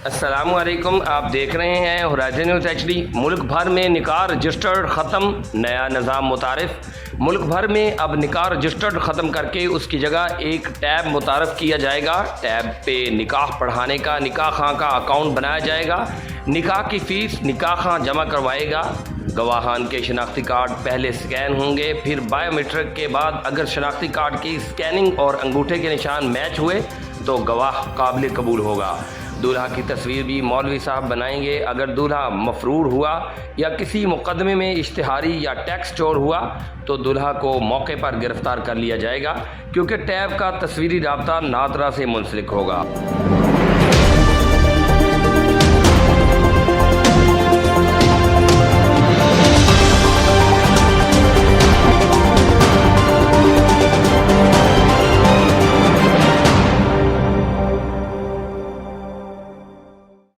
अस्सलामुअलैकुम, आप देख रहे हैं होराइज़न न्यूज़ HD। मुल्क भर में निकाह रजिस्टर्ड ख़त्म, नया निज़ाम मुतारिफ। मुल्क भर में अब निकाह रजिस्टर्ड ख़त्म करके उसकी जगह एक टैब मुतारफ़ किया जाएगा। टैब पे निकाह पढ़ाने का निकाह खां का अकाउंट बनाया जाएगा। निकाह की फ़ीस निकाह खां जमा करवाएगा। गवाहान के शनाख्ती कार्ड पहले स्कैन होंगे, फिर बायोमेट्रिक के बाद अगर शनाख्ती कार्ड की स्कैनिंग और अंगूठे के निशान मैच हुए तो गवाह काबिल कबूल होगा। दूल्हा की तस्वीर भी मौलवी साहब बनाएंगे। अगर दूल्हा मफरूर हुआ या किसी मुकदमे में इश्तिहारी या टैक्स चोर हुआ तो दूल्हा को मौके पर गिरफ्तार कर लिया जाएगा, क्योंकि टैब का तस्वीरी राब्ता नादरा से मुंसलिक होगा।